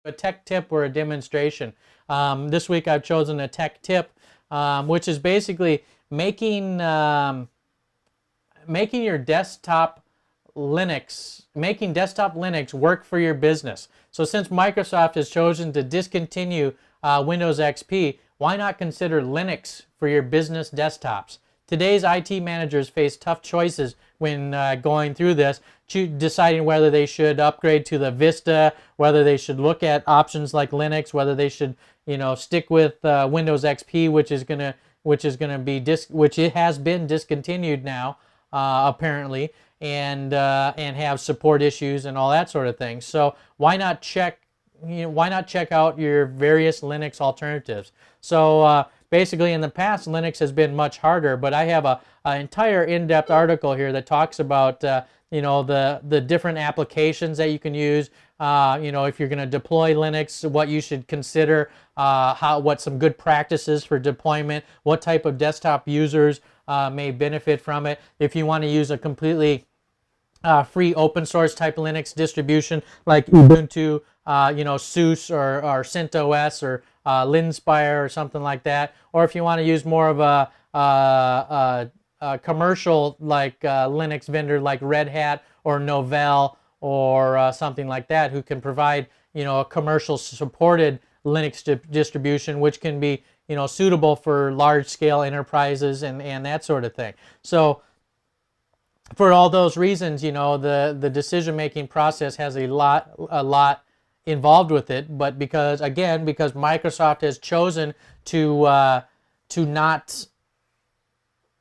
A tech tip or a demonstration. This week I've chosen a tech tip, which is basically making your desktop Linux work for your business. So since Microsoft has chosen to discontinue Windows XP, why not consider Linux for your business desktops? Today's IT managers face tough choices when going through this, deciding whether they should upgrade to the Vista, whether they should look at options like Linux, whether they should, stick with Windows XP, which it has been discontinued now, apparently, and have support issues and all that sort of thing. So why not check out your various Linux alternatives? So basically, in the past, Linux has been much harder, but I have an entire in-depth article here that talks about the different applications that you can use. If you're going to deploy Linux, what you should consider, what some good practices for deployment, what type of desktop users may benefit from it. If you want to use a completely free open source type Linux distribution like Ubuntu, SUSE or CentOS or Linspire or something like that, or if you want to use more of a commercial like Linux vendor like Red Hat or Novell or something like that, who can provide a commercial supported Linux distribution, which can be suitable for large scale enterprises and that sort of thing. So for all those reasons, the decision making process has a lot involved with it, but because Microsoft has chosen to not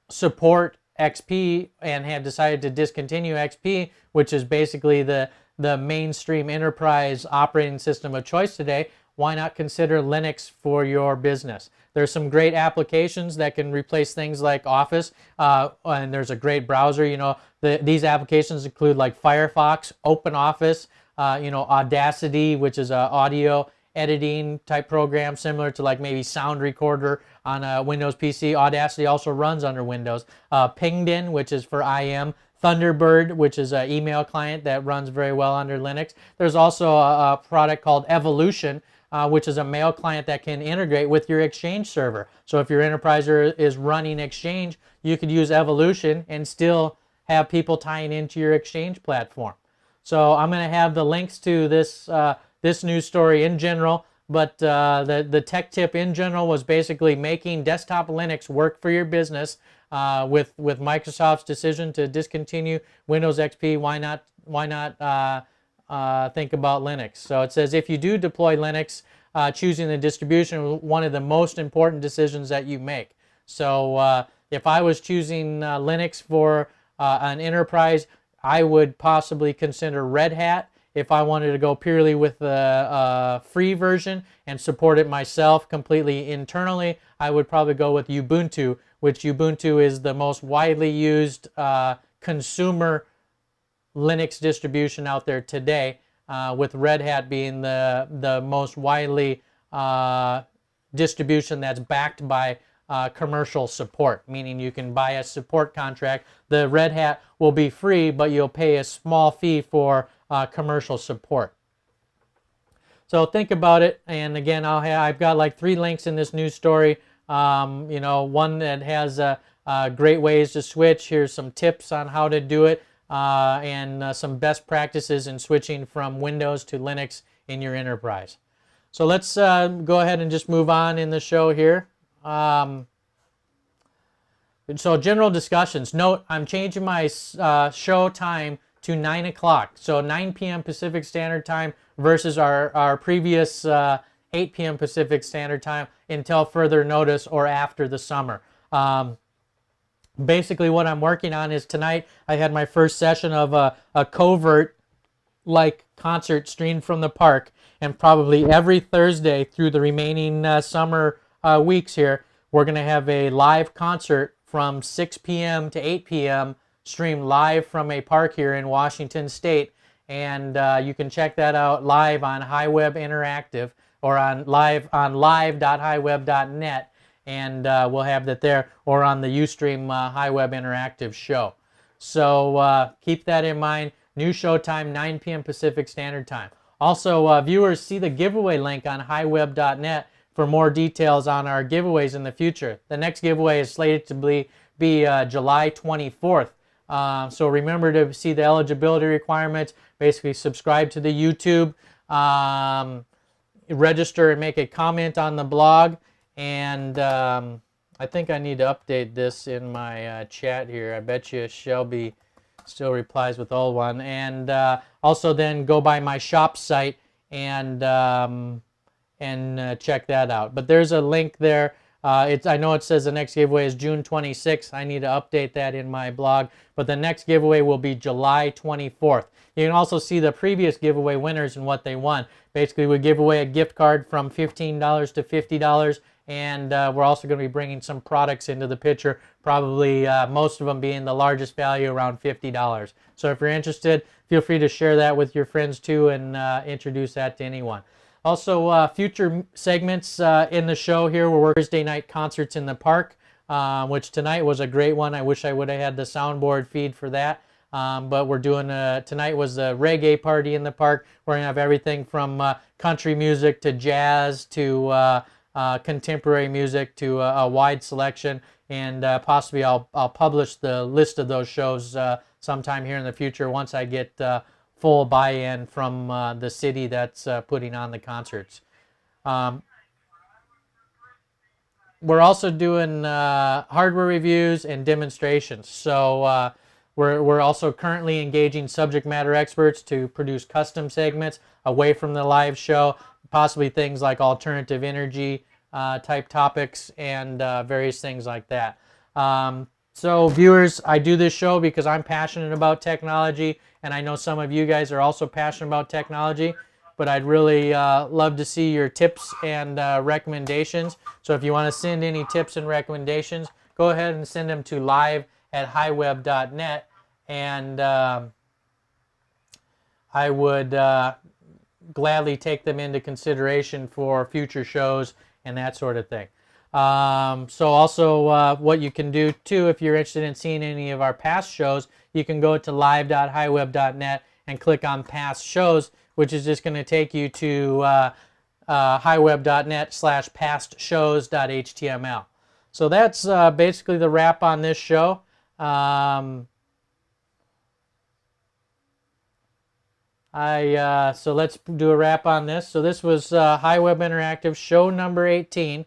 support XP and have decided to discontinue XP, which is basically the mainstream enterprise operating system of choice today, why not consider Linux for your business? There's some great applications that can replace things like Office, and there's a great browser. These applications include like Firefox, OpenOffice, Audacity, which is an audio editing type program similar to like maybe Sound Recorder on a Windows PC. Audacity also runs under Windows. Pingdin, which is for IM. Thunderbird, which is an email client that runs very well under Linux. There's also a product called Evolution, which is a mail client that can integrate with your Exchange server. So if your enterprise is running Exchange, you could use Evolution and still have people tying into your Exchange platform. So I'm going to have the links to this news story in general, but the tech tip in general was basically making desktop Linux work for your business. With Microsoft's decision to discontinue Windows XP, why not think about Linux? So it says, if you do deploy Linux, choosing the distribution is one of the most important decisions that you make. So if I was choosing Linux for an enterprise, I would possibly consider Red Hat. If I wanted to go purely with the free version and support it myself completely internally, I would probably go with Ubuntu, which Ubuntu is the most widely used consumer Linux distribution out there today, with Red Hat being the most widely distribution that's backed by commercial support, meaning you can buy a support contract. The Red Hat will be free, but you'll pay a small fee for commercial support. So think about it, and again, I've got like 3 links in this news story. One that has great ways to switch. Here's some tips on how to do it, and some best practices in switching from Windows to Linux in your enterprise. So let's go ahead and just move on in the show here. So general discussions. Note, I'm changing my show time to 9 o'clock. So 9 p.m. Pacific Standard Time versus our previous 8 p.m. Pacific Standard Time until further notice or after the summer. Basically what I'm working on is tonight I had my first session of a covert-like concert streamed from the park, and probably every Thursday through the remaining summer weeks here, we're going to have a live concert from 6 p.m. to 8 p.m. streamed live from a park here in Washington State, and you can check that out live on hiweb Interactive or on live.hiweb.net, and we'll have that there, or on the Ustream hiweb Interactive show. So keep that in mind. New show time, 9 p.m. Pacific Standard Time. Also, viewers, see the giveaway link on hiweb.net for more details on our giveaways in the future. The next giveaway is slated to be July 24th. So remember to see the eligibility requirements. Basically, subscribe to the YouTube, register and make a comment on the blog. And I think I need to update this in my chat here. I bet you Shelby still replies with old one. And also then go by my shop site and check that out. But there's a link there. I know it says the next giveaway is June 26th. I need to update that in my blog. But the next giveaway will be July 24th. You can also see the previous giveaway winners and what they won. Basically, we give away a gift card from $15 to $50. And we're also going to be bringing some products into the picture, probably most of them being the largest value, around $50. So if you're interested, feel free to share that with your friends too and introduce that to anyone. Also, future segments in the show here, we're working Thursday night concerts in the park, which tonight was a great one. I wish I would have had the soundboard feed for that. But we're doing, tonight was the reggae party in the park. We're going to have everything from country music to jazz to contemporary music to a wide selection. And possibly I'll publish the list of those shows sometime here in the future once I get full buy-in from the city that's putting on the concerts. We're also doing hardware reviews and demonstrations. So we're also currently engaging subject matter experts to produce custom segments away from the live show, possibly things like alternative energy type topics and various things like that. So viewers, I do this show because I'm passionate about technology, and I know some of you guys are also passionate about technology, but I'd really love to see your tips and recommendations. So if you want to send any tips and recommendations, go ahead and send them to live@hiweb.net, and I would gladly take them into consideration for future shows and that sort of thing. So also what you can do too, if you're interested in seeing any of our past shows, you can go to live.hiweb.net and click on past shows, which is just going to take you to hiweb.net/pastshows.html. So that's basically the wrap on this show. So let's do a wrap on this. So this was HiWeb Interactive show number 18.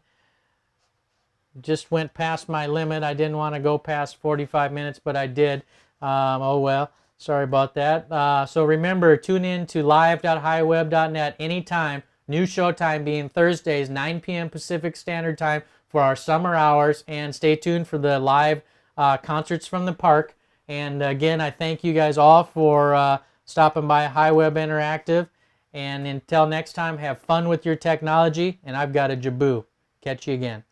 Just went past my limit. I didn't want to go past 45 minutes, but I did. Oh well, sorry about that. So remember, tune in to live.hiweb.net anytime. New show time being Thursdays, 9 p.m. Pacific Standard Time for our summer hours. And stay tuned for the live concerts from the park. And again, I thank you guys all for stopping by HiWeb Interactive. And until next time, have fun with your technology. And I've got a jaboo. Catch you again.